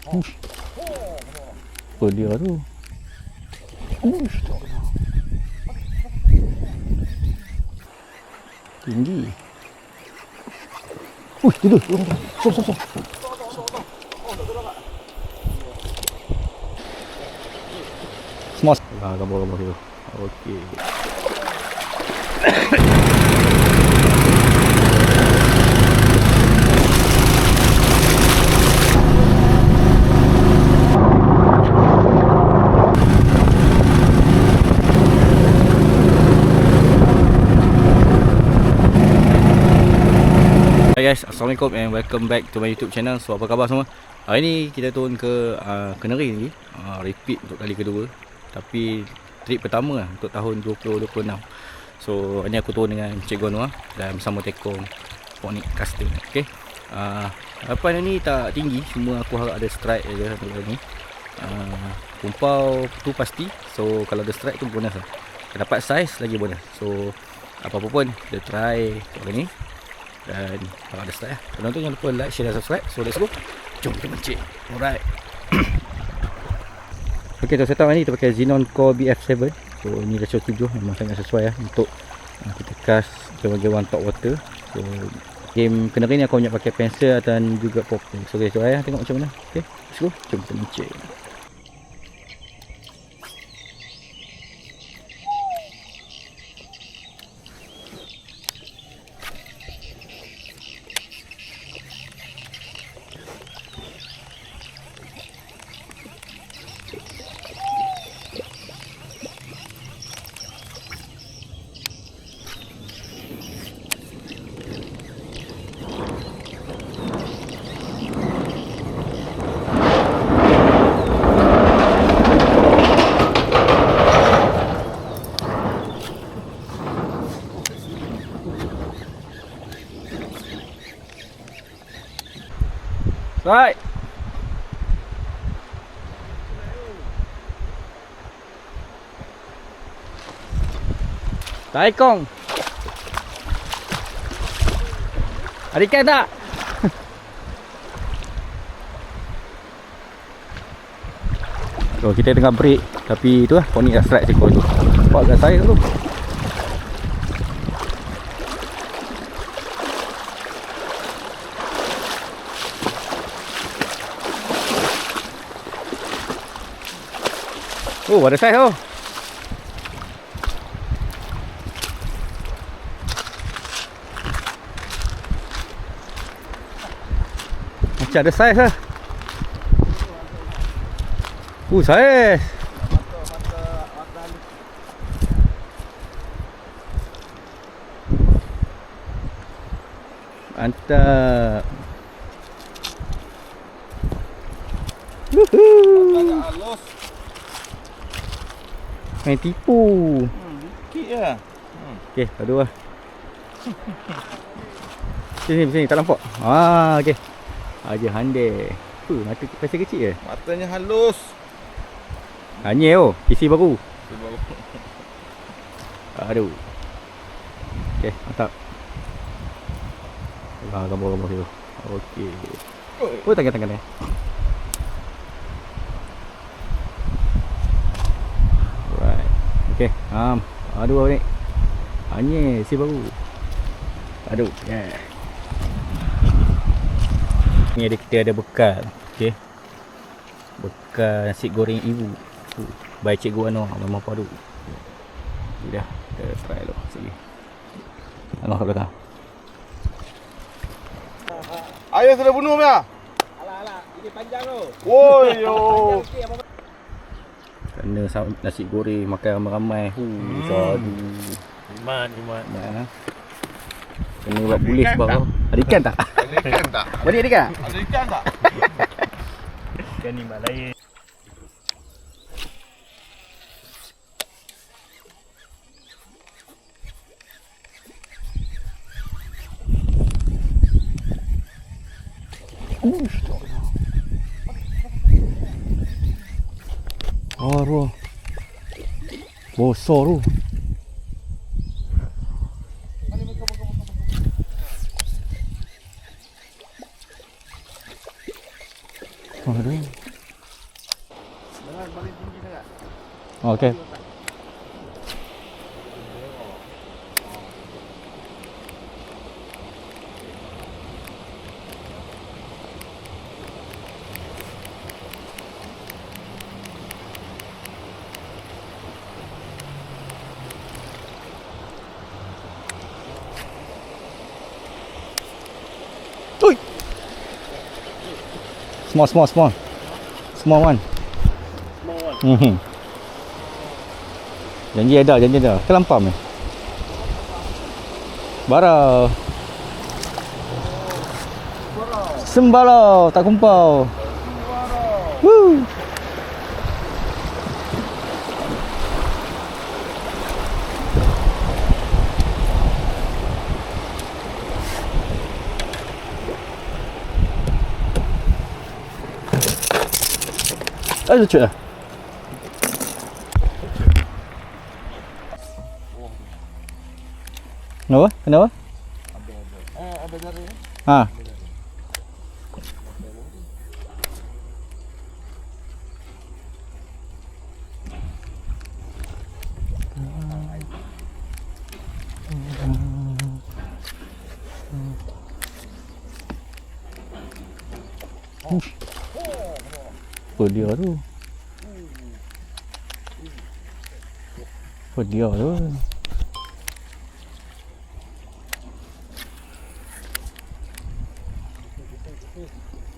Apa dia tu? Tinggi. Tidur. Stop. Small. Gambar tu. Okey. Hai guys, Assalamualaikum and welcome back to my YouTube channel. So apa khabar semua? Hari ni kita turun ke Keneri lagi, repeat untuk kali kedua. Tapi trip pertama lah untuk tahun 2026. So hari ni aku turun dengan Cik Gonwa dan bersama tekong Ponic Custom. Okay, harapan ni tak tinggi, semua aku harap ada strike je satu kali ni. Kumpau tu pasti, so kalau ada strike tu bonus lah. Dapat size lagi bonus. So apa-apa pun kita try kali ni. Dan kalau ada start penonton jangan lupa like, share dan subscribe. So let's go, jom kita mencik. Alright. Ok, untuk setup ni kita pakai Xenon Core BF7. So ni ratio 7 memang sangat sesuai lah untuk kita cast game-game top water. So game Keneri ni aku banyak pakai pencil dan juga popper. So kita try lah, tengok macam mana. Ok, let's go, jom kita mencik. Right. Taikong. Ada ikan tak? So kita tengah break, tapi tu lah Ponic dah strike sekor tu. Nampak kat saya tu. Oh, ada saiz tu. Macam ada saiz lah. Saiz. Mantap. Wuhuu. Main tipu. Dikit lah. Okey, aduh lah. Sini, tak nampak. Okey. Aja handai. Mata pasal kecil je. Matanya halus. Hanya isi baru. Aduh. Okey, mantap. Gambar tu. Okey. Tangan ni. Okay, aduh ni. Hanya si baru. Aduh, yeah. Ni kita ada bekal. Okay, bekal nasi goreng ibu by Cikgu Anwar memang padu. Dah, kita try dulu sini. Tengok kat belakang. Ayah sudah bunuh ya? Alah, ini panjang tu. Woi yo. Kena nasi goreng makan ramai-ramai. Sadu. Iman. Kena buat polis sebab tu. Ada ikan tak? Ada ikan tak? Balik ada ikan? Ada ikan tak? Ikan ni mak lain. Oh, besar tu. Aduh. Jangan paling tinggi sangat. Okey. Oi. Small. Small one. Janji ada. Kelampam ni. Barau. Sembarau, tak kumpau. Woo. Lucu lah. Kenapa? Ada jari. Ha. Apa dia tu?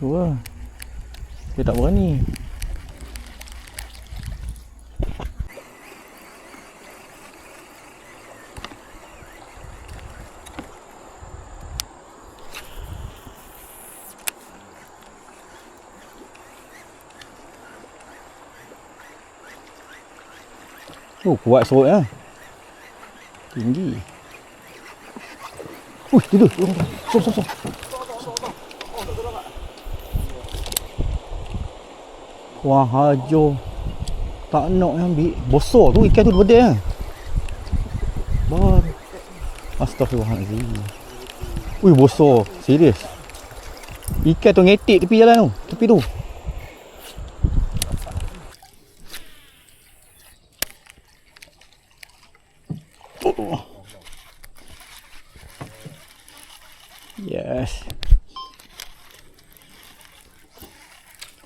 Tu lah. Dia tak berani. Oh, kuat serutnya. Tinggi. Tidur. Stop. Wah, hajo. Tak nak ambil. Besar tu ikan tu pedih. Bar. Astaghfirullahalazim. Besar. Serius. Ikan tu ngetik tepi jalan tu. Tepi tu. Yes.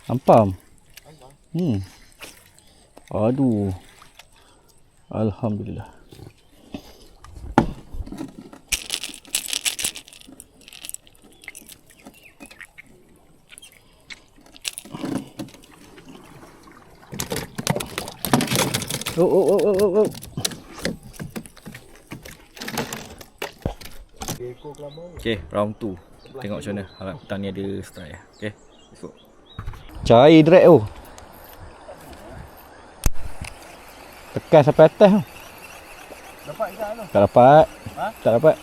Ampam. Aduh. Alhamdulillah. Oh. Okay, round 2. Tengok macam mana. Harap petang ni ada strike lah. Okay, esok. Cari drag tu. Tekan sampai atas tu. Dapat ikan tu? Tak dapat. Ha? Tak dapat.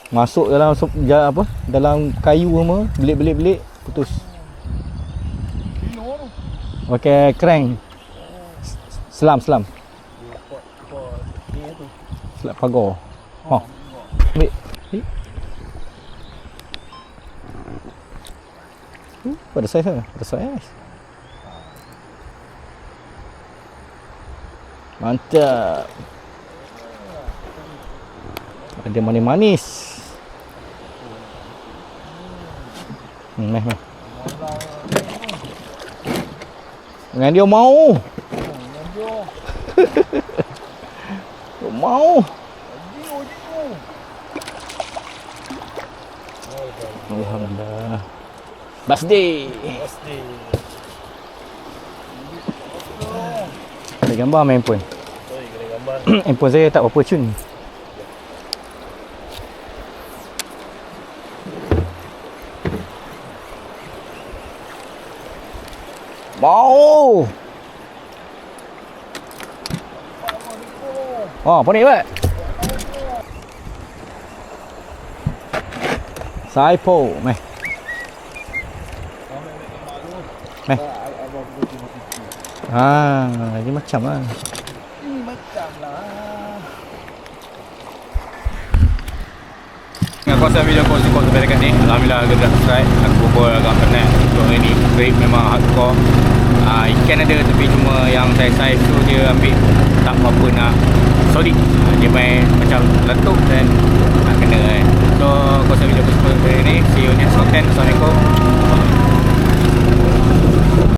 Masuk dalam apa? Dalam kayu semua, belit-belit putus. Kilo tu. Pakai crank. Selam. Ni tu. Selat pagar. Ambil. Pada saiz lah. Mantap. Ada manis. Meh. Dengan dia mau. Mau. Alhamdulillah. Birthday. Ada gambar main handphone. Kena gambar. Handphone saya tak berapa cun. Mau. Apa ni, Pak? Saipo, meh. Ini macam lah. Dengan kuasa video aku support sampai dekat ni. Alhamdulillah agak dah subscribe. Aku pun agak penat untuk hari ni. Grip memang hardcore. Ikan ada tapi cuma yang saiz tu dia ambil tak apa-apa nak solid. Dia main macam letup dan nak kena kan. So kuasa video aku support sampai hari ni. See you next content. Assalamualaikum.